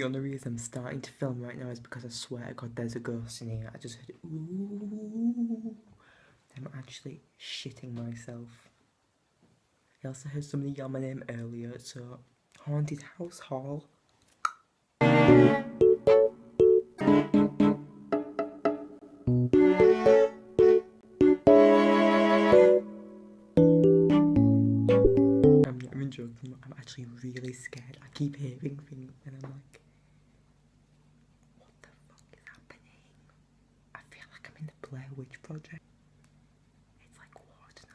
only reason I'm starting to film right now is because I swear to God there's a ghost in here. I just heard ooh. I'm actually shitting myself. I also heard somebody yell my name earlier, so haunted house hall. I'm not even joking, I'm actually really scared. I keep hearing things and I'm like, what the fuck is happening? I feel like I'm in the Blair Witch Project. It's like war tonight.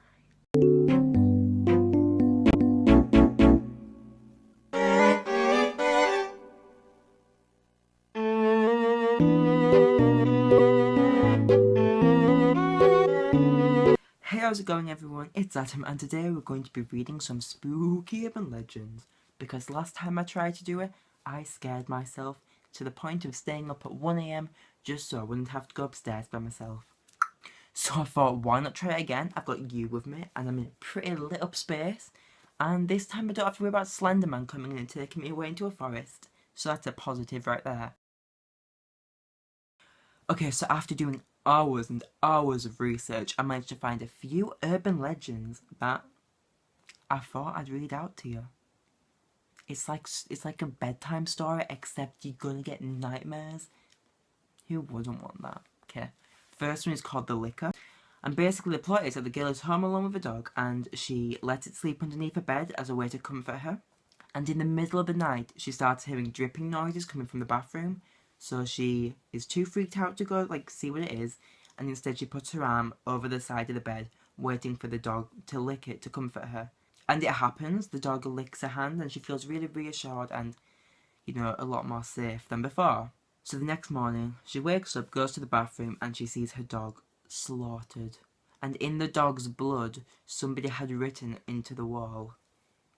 Hey, how's it going everyone? It's Adam and today we're going to be reading some spooky urban legends because last time I tried to do it, I scared myself to the point of staying up at 1 AM just so I wouldn't have to go upstairs by myself. So I thought, why not try it again? I've got you with me and I'm in a pretty lit up space, and this time I don't have to worry about Slenderman coming in and taking me away into a forest, so that's a positive right there. Okay, so after doing hours and hours of research, I managed to find a few urban legends that I thought I'd read out to you. It's like a bedtime story, except you're gonna get nightmares. Who wouldn't want that? Okay, first one is called The Licker, and basically the plot is that the girl is home alone with a dog, and she lets it sleep underneath her bed as a way to comfort her. And in the middle of the night, she starts hearing dripping noises coming from the bathroom. So she is too freaked out to go see what it is, and instead she puts her arm over the side of the bed, waiting for the dog to lick it to comfort her. And it happens, the dog licks her hand and she feels really reassured and, a lot more safe than before. So the next morning, she wakes up, goes to the bathroom, and she sees her dog slaughtered. And in the dog's blood, somebody had written into the wall,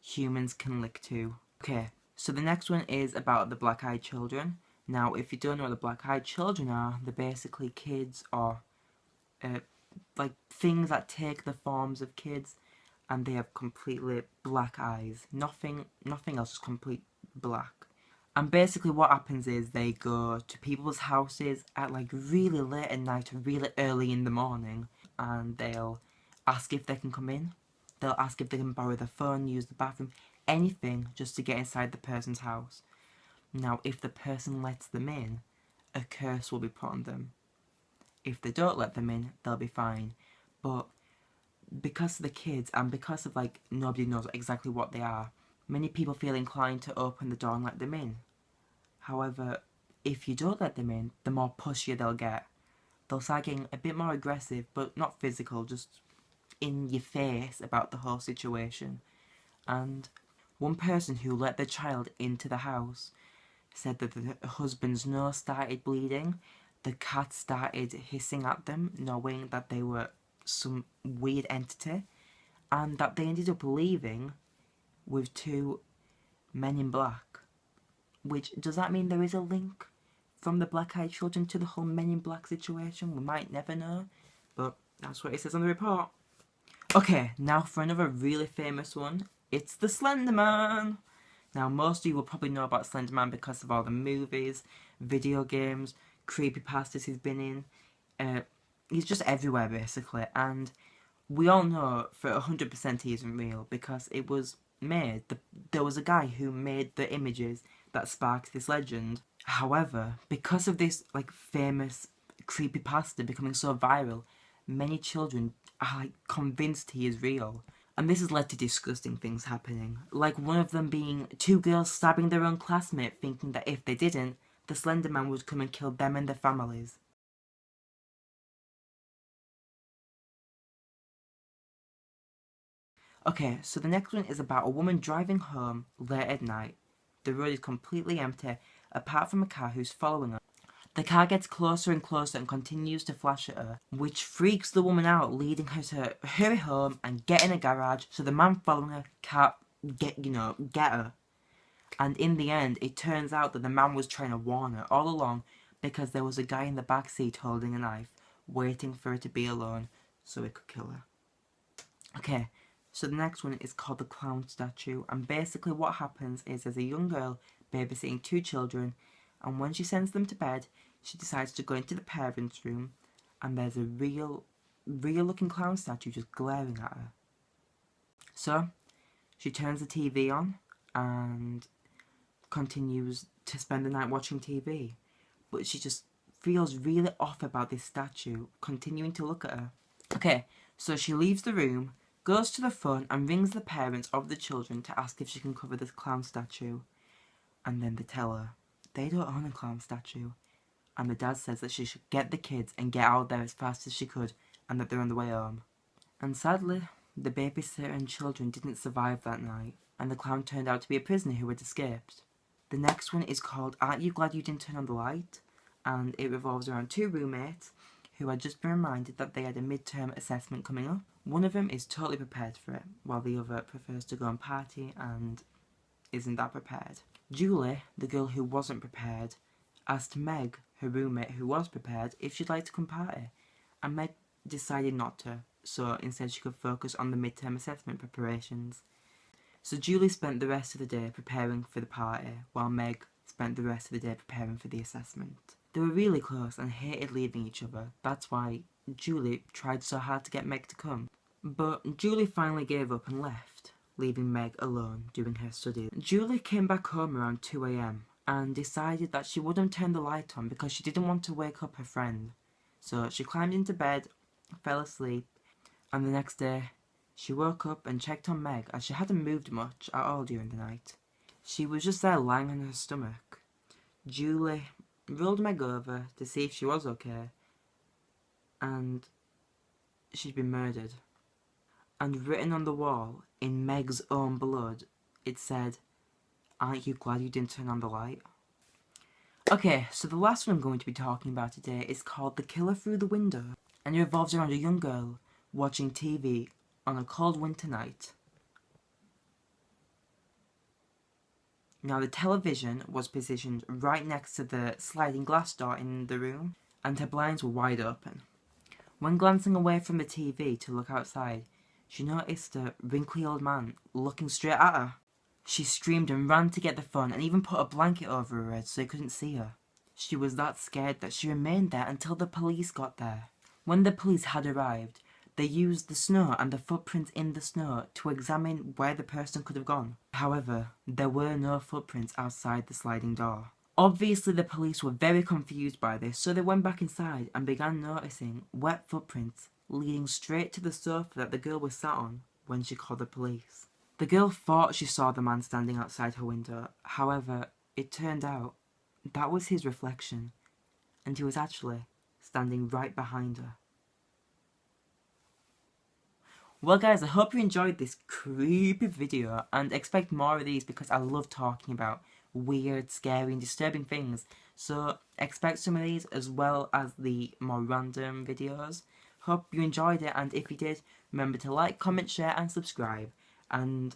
"Humans can lick too." Okay, so the next one is about the Black-Eyed Children. Now, if you don't know what the Black-Eyed Children are, they're basically kids or things that take the forms of kids, and they have completely black eyes. Nothing else is complete black. And basically what happens is they go to people's houses at really late at night or really early in the morning, and they'll ask if they can come in. They'll ask if they can borrow the phone, use the bathroom, anything just to get inside the person's house. Now, if the person lets them in, a curse will be put on them. If they don't let them in, they'll be fine. But because of the kids and because of nobody knows exactly what they are, many people feel inclined to open the door and let them in. However, if you don't let them in, the more pushier they'll get. They'll start getting a bit more aggressive, but not physical, just in your face about the whole situation. And one person who let the child into the house said that the husband's nose started bleeding, the cat started hissing at them, knowing that they were some weird entity, and that they ended up leaving with two men in black. Which, does that mean there is a link from the Black-Eyed Children to the whole Men in Black situation? We might never know, but that's what it says on the report. Okay, now for another really famous one. It's the Slender Man! Now, most of you will probably know about Slender Man because of all the movies, video games, creepypastas he's been in. He's just everywhere, basically, and we all know for 100% he isn't real because it was made. There was a guy who made the images that sparked this legend. However, because of this famous creepypasta becoming so viral, many children are convinced he is real. And this has led to disgusting things happening, like one of them being two girls stabbing their own classmate, thinking that if they didn't, the Slender Man would come and kill them and their families. Okay, so the next one is about a woman driving home late at night. The road is completely empty, apart from a car who's following her. The car gets closer and closer and continues to flash at her, which freaks the woman out, leading her to hurry home and get in a garage so the man following her can't get her. And in the end, it turns out that the man was trying to warn her all along because there was a guy in the back seat holding a knife, waiting for her to be alone so he could kill her. Okay, So the next one is called the clown statue, and basically what happens is there's a young girl babysitting two children, and when she sends them to bed, she decides to go into the parents' room, and there's a real looking clown statue just glaring at her. So she turns the TV on and continues to spend the night watching TV, but she just feels really off about this statue continuing to look at her. Okay, so she leaves the room, goes to the phone and rings the parents of the children to ask if she can cover this clown statue. And then they tell her they don't own a clown statue. And the dad says that she should get the kids and get out there as fast as she could, and that they're on the way home. And sadly, the babysitter and children didn't survive that night, and the clown turned out to be a prisoner who had escaped. The next one is called Aren't You Glad You Didn't Turn on the Light? And it revolves around two roommates who had just been reminded that they had a midterm assessment coming up. One of them is totally prepared for it, while the other prefers to go and party and isn't that prepared. Julie, the girl who wasn't prepared, asked Meg, her roommate who was prepared, if she'd like to come party, and Meg decided not to, so instead she could focus on the midterm assessment preparations. So Julie spent the rest of the day preparing for the party, while Meg spent the rest of the day preparing for the assessment. They were really close and hated leaving each other. That's why Julie tried so hard to get Meg to come. But Julie finally gave up and left, leaving Meg alone doing her studies. Julie came back home around 2 AM and decided that she wouldn't turn the light on because she didn't want to wake up her friend. So she climbed into bed, fell asleep, and the next day she woke up and checked on Meg as she hadn't moved much at all during the night. She was just there lying on her stomach. Julie rolled Meg over to see if she was okay, and she'd been murdered. And written on the wall, in Meg's own blood, it said, "Aren't you glad you didn't turn on the light?" Okay, so the last one I'm going to be talking about today is called The Killer Through the Window, and it revolves around a young girl watching TV on a cold winter night. Now the television was positioned right next to the sliding glass door in the room, and her blinds were wide open. When glancing away from the TV to look outside, she noticed a wrinkly old man looking straight at her. She screamed and ran to get the phone and even put a blanket over her head so they couldn't see her. She was that scared that she remained there until the police got there. When the police had arrived, they used the snow and the footprints in the snow to examine where the person could have gone. However, there were no footprints outside the sliding door. Obviously the police were very confused by this, so they went back inside and began noticing wet footprints leading straight to the sofa that the girl was sat on when she called the police. The girl thought she saw the man standing outside her window, however, it turned out that was his reflection, and he was actually standing right behind her. Well guys, I hope you enjoyed this creepy video and expect more of these because I love talking about weird, scary and disturbing things. So expect some of these as well as the more random videos. Hope you enjoyed it, and if you did, remember to like, comment, share and subscribe. And,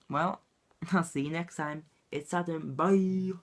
well, I'll see you next time. It's Adam. Bye!